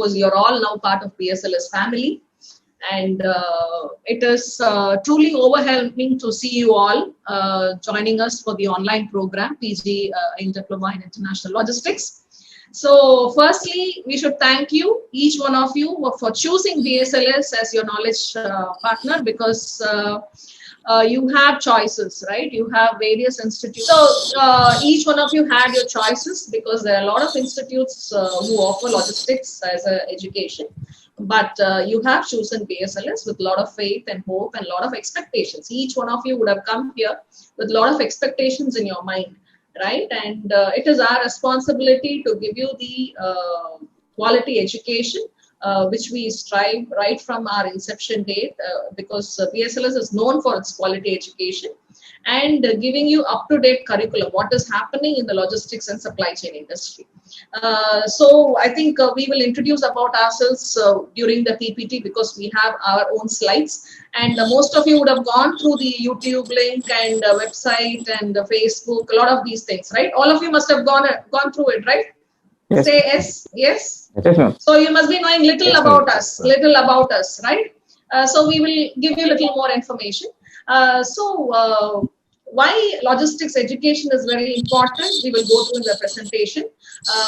course, you're all now part of BSLS family. And it is truly overwhelming to see you all joining us for the online program, PG in Diploma in International Logistics. So firstly, we should thank you, each one of you, for choosing BSLS as your knowledge partner, because you have choices, right? You have various institutes. So each one of you had your choices, because there are a lot of institutes who offer logistics as an education. But you have chosen BSLS with a lot of faith and hope and a lot of expectations. Each one of you would have come here with a lot of expectations in your mind, right? And it is our responsibility to give you the quality education which we strive right from our inception date, because BSLS is known for its quality education and giving you up-to-date curriculum, what is happening in the logistics and supply chain industry. So I think we will introduce about ourselves during the PPT, because we have our own slides, and most of you would have gone through the YouTube link and website and Facebook, a lot of these things, right? All of you must have gone through it, right? Yes. Say yes, yes. Yes. So you must be knowing little about us, right? So we will give you a little more information. Why logistics education is very important, we will go through in the presentation.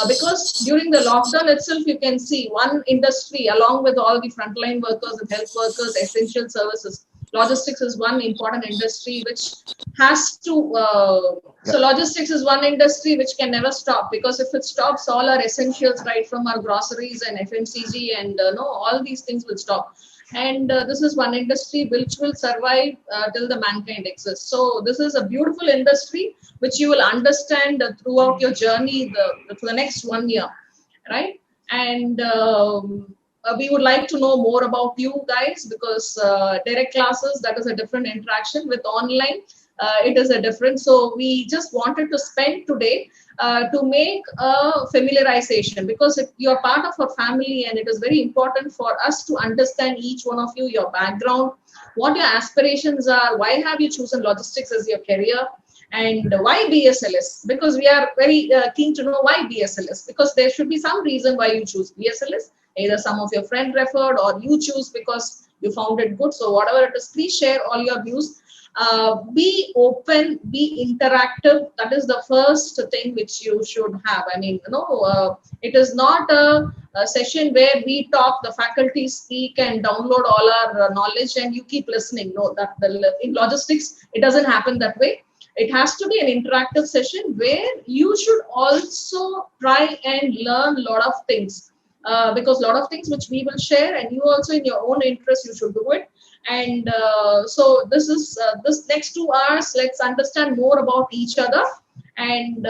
Because during the lockdown itself, you can see one industry, along with all the frontline workers and health workers, essential services. Logistics is one important industry which has to, so logistics is one industry which can never stop, because if it stops, all our essentials, right from our groceries and FMCG and all these things will stop. And this is one industry which will survive till the mankind exists. So this is a beautiful industry which you will understand throughout your journey for the next 1 year, right? And we would like to know more about you guys, because direct classes, that is a different interaction. With online, it is a different. So we just wanted to spend today to make a familiarization, because you're part of a family, and it is very important for us to understand each one of you, your background, what your aspirations are, why have you chosen logistics as your career, and why BSLS, because we are very keen to know why BSLS, because there should be some reason why you choose BSLS. Either some of your friend referred, or you choose because you found it good. So whatever it is, please share all your views. Be open, be interactive. That is the first thing which you should have. I mean, it is not a session where we talk, the faculty speak and download all our knowledge and you keep listening. No, in logistics, it doesn't happen that way. It has to be an interactive session where you should also try and learn a lot of things. Because a lot of things which we will share, and you also in your own interest, you should do it. And so this is this next 2 hours, let's understand more about each other. And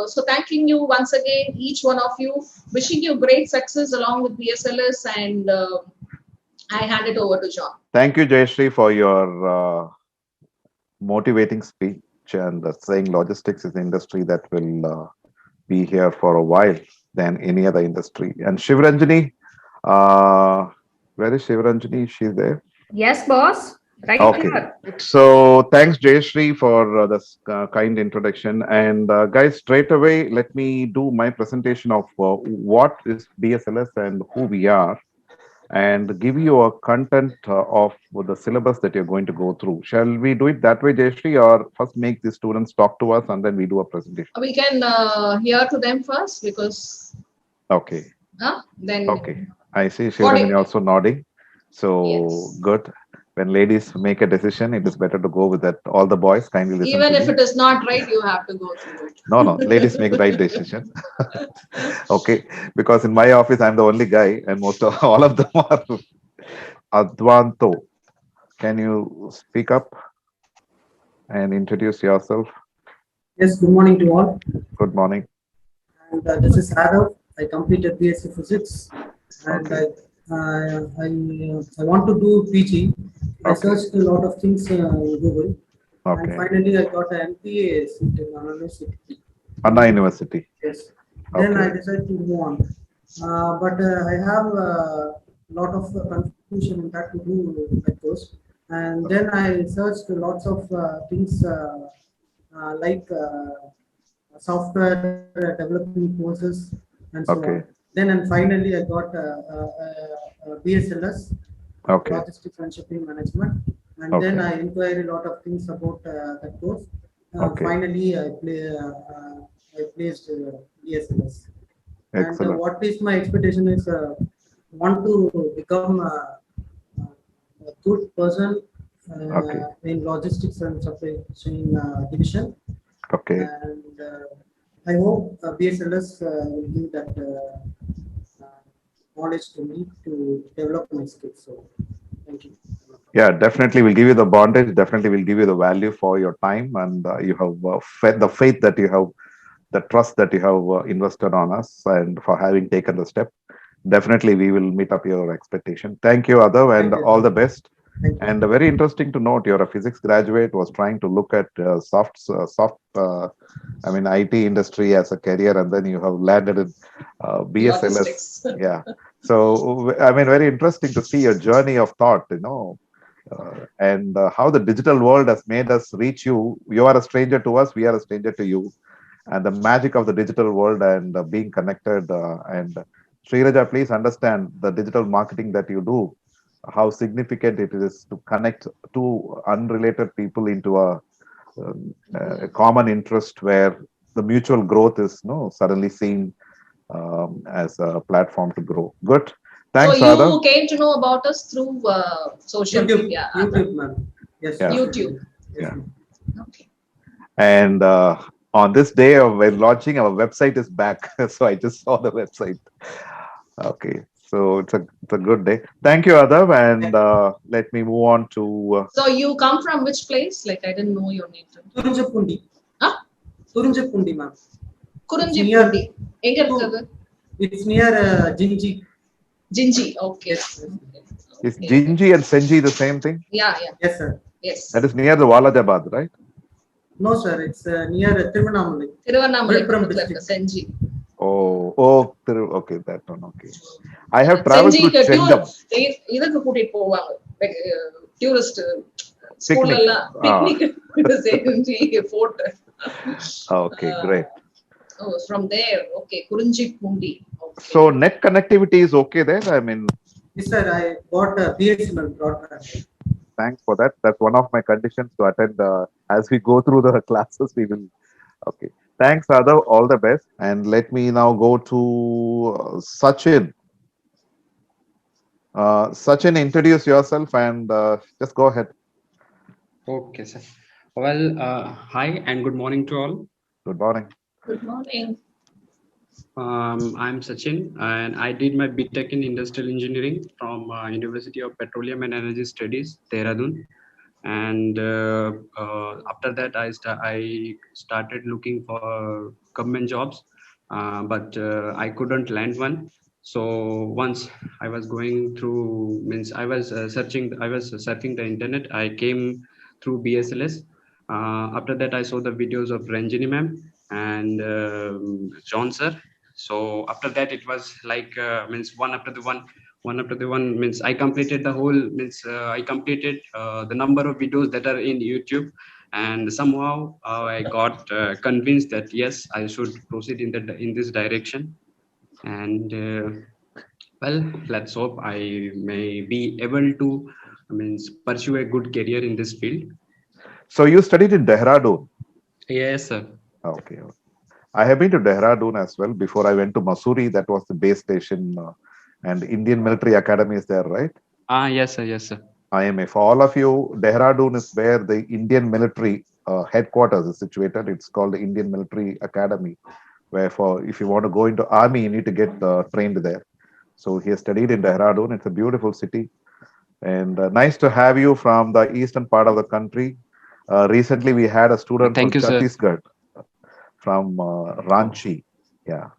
so thanking you once again, each one of you, wishing you great success along with BSLS, and I hand it over to John. Thank you, Jayashree, for your motivating speech, and saying logistics is an industry that will be here for a while than any other industry. And Shivranjani, where is Shivranjani? Is she there? Yes, boss. Right. Okay. So thanks, Jayashree, for this kind introduction. And guys, straight away, let me do my presentation of what is BSLS and who we are, and give you a content of the syllabus that you're going to go through. Shall we do it that way, Jayashree, or first make the students talk to us and then we do a presentation? We can hear to them first, because... Okay. Then... Okay. I see Shivranjani also nodding. So, yes. Good. When ladies make a decision, it is better to go with that. All the boys kindly listen. Even if it is not right, you have to go through it. No, ladies make the right decision. Okay, because in my office, I'm the only guy, and all of them are Advanto. Can you speak up and introduce yourself? Yes, good morning to all. Good morning. And this is Adav. I completed BSc Physics, and okay. I want to do PG. I searched a lot of things in Google, and finally I got an MPA seat in Anna University. Anna University. Yes. Then I decided to move on, but I have a lot of confusion in that to do my course, and then I searched lots of things like software development courses and so on. then and finally I got BSLS, Okay. Logistics and Shipping Management, and Okay. then I inquired a lot of things about that course. Okay. Finally, I placed BSLS. And Excellent. what is my expectation is want to become a good person Okay. in logistics and supply chain division, Okay. and I hope BSLS will give that knowledge to me to develop my skills. So, thank you. Yeah, definitely will give you the bondage, definitely will give you the value for your time, and you have fed the faith that you have, the trust that you have invested on us, and for having taken the step. Definitely we will meet up your expectation. Thank you, Adav, and Thank you. all the best. Thank you. And very interesting to note, you're a physics graduate, was trying to look at IT industry as a career, and then you have landed in BSLS. Logistics. Yeah. So, I mean, very interesting to see your journey of thought, and how the digital world has made us reach you. You are a stranger to us, we are a stranger to you. And the magic of the digital world and being connected. And Sriraja, please understand the digital marketing that you do, how significant it is to connect two unrelated people into a common interest where the mutual growth is suddenly seen as a platform to grow. Good. Thanks, So you Adav. came to know about us through social media. YouTube, ma'am. Yes. Yeah. YouTube. Yes, Yeah. ma'am. Okay. And on this day of we're launching, our website is back. So I just saw the website. Okay. So it's a good day. Thank you, Adav. And let me move on to. So you come from which place? Like I didn't know your native. Turunjapundi. Huh? Turunjapundi, ma'am. Kurunjipundi. எங்க இருக்குது? It's near Jinji. Jinji. Okay. Yes. Is Jinji and Senji the same thing? Yeah. Yes, sir. Yes. That is near the Walajabad, right? No, sir. It's near Tiruvannamalai. Tiruvannamalai Villupuram பக்கத்துல district. Senji. Okay, that one. Okay. I have traveled through Chengam. இதுக்கு கூட்டிட்டு போவாங்க. Tourist Picnic. ஸ்கூல்ல எல்லாம் picnic Senji boat. Okay, great. Oh, from there. Okay, Kurunjipundi. Okay. So net connectivity is okay there. I mean, Yes, sir. I bought a BSNL broadband. thanks for that. That's one of my conditions to attend. As we go through the classes, we will. Okay. Thanks, Adav. All the best. And let me now go to Sachin. Sachin, introduce yourself and just go ahead. Okay, sir. Well, hi and good morning to all. Good morning. Good morning. I'm Sachin and I did my BTech in Industrial Engineering from University of Petroleum and Energy Studies, Dehradun. And after that, I started looking for government jobs, but I couldn't land one. So once I was going through, I was surfing the internet. I came through BSLS. After that, I saw the videos of Ranjini ma'am and John sir. So after that, it was like one after the one means I completed the whole I completed the number of videos that are in YouTube, and somehow I got convinced that yes, I should proceed in this direction. And well, let's hope I may be able to pursue a good career in this field. So you studied in Dehradun? Yes, sir. Okay. I have been to Dehradun as well. Before I went to Mussoorie, that was the base station, and Indian Military Academy is there, right? Yes, sir. Yes, sir. IMA. For all of you, Dehradun is where the Indian military headquarters is situated. It's called the Indian Military Academy, where if you want to go into army, you need to get trained there. So he has studied in Dehradun. It's a beautiful city, and nice to have you from the eastern part of the country. Recently, we had a student Thank from you, sir. Chhattisgarh, from Ranchi. Yeah.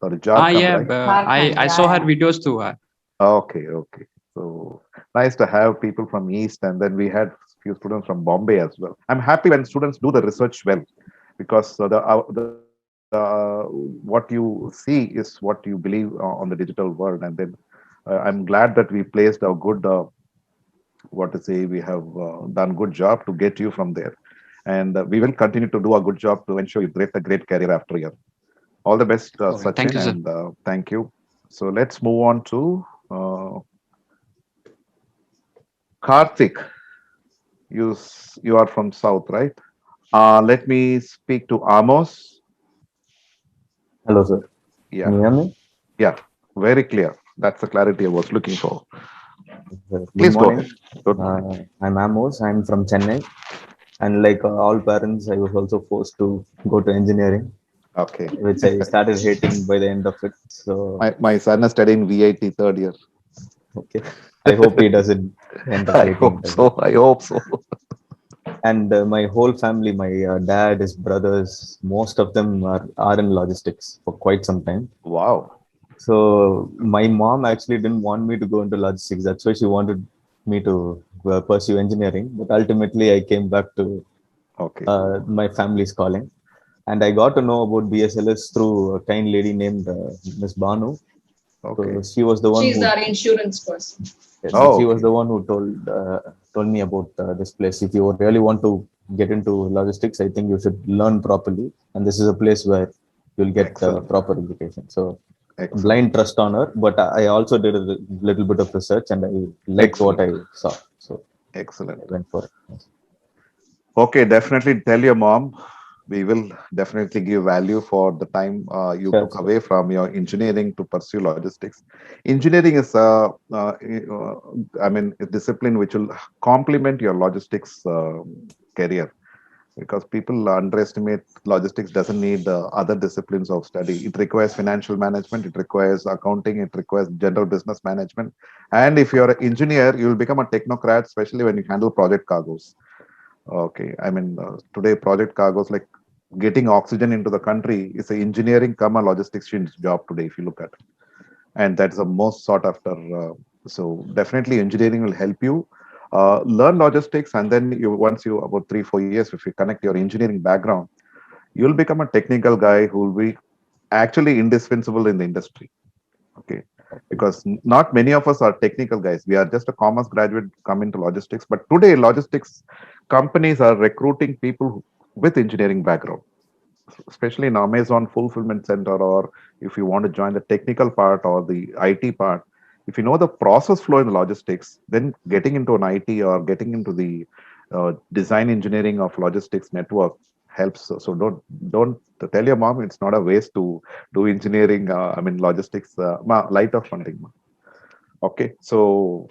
Sorry, Jharkhand, Yeah, right? I saw her videos too. Okay. So nice to have people from East, and then we had few students from Bombay as well. I'm happy when students do the research well, because what you see is what you believe on the digital world, and then I'm glad that we placed a good, we have done good job to get you from there, and we will continue to do a good job to ensure you get a great career after year. All the best, Okay, Sachin, thank you, sir. and thank you. So let's move on to Karthik. You are from South, right? Let me speak to Amos. Hello, sir. Yeah, Can you hear me? yeah, very clear. That's the clarity I was looking for. Good Please go morning. ahead. Good morning. I'm Amos. I'm from Chennai. And like all parents, I was also forced to go to engineering, Okay. which I started hating by the end of it. So, My son is studying VIT third year. okay. I hope he doesn't end up I hating hope it as well. so. I hope so. And my whole family, my dad, his brothers, most of them are in logistics for quite some time. Wow. So my mom actually didn't want me to go into logistics. That's why she wanted me to pursue engineering. But ultimately, I came back to Okay. my family's calling. And I got to know about BSLS through a kind lady named Miss Banu. Okay. So she was the one She's who, our insurance person. yes, so Oh, she was okay. the one who told me about this place. If you really want to get into logistics, I think you should learn properly. And this is a place where you'll get Excellent. proper education. So Excellent. blind trust on her, but I also did a little bit of research and I liked what I saw. So Excellent. I went for it. Yes. Okay, definitely tell your mom. We will definitely give value for the time you Sure, took sure. away from your engineering to pursue logistics. Engineering is I mean, a discipline which will complement your logistics career, because people underestimate logistics doesn't need other disciplines of study. It requires financial management, it requires accounting, it requires general business management. And if you're an engineer, you will become a technocrat, especially when you handle project cargos. Okay, I mean, today project cargos like getting oxygen into the country is a engineering come a logistics job today, if you look at it. And that's the most sought after. So definitely engineering will help you learn logistics, and then you once you about 3-4 years, if you connect your engineering background, you'll become a technical guy who will be actually indispensable in the industry. Okay, because not many of us are technical guys. We are just a commerce graduate come into logistics, but today logistics companies are recruiting people with engineering background, especially in Amazon fulfillment center, or if you want to join the technical part or the IT part. If you know the process flow in the logistics, then getting into an IT or getting into the design engineering of logistics network helps. So don't tell your mom it's not a waste to do engineering. I mean logistics, light of funding. Okay, so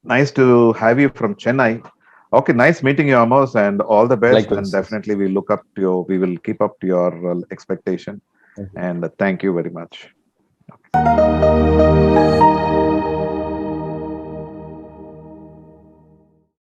nice to have you from Chennai. Okay, nice meeting you, Amos, and all the best. And Likewise. definitely, we look up to your, we will keep up to your expectation. Thank you. And thank you very much.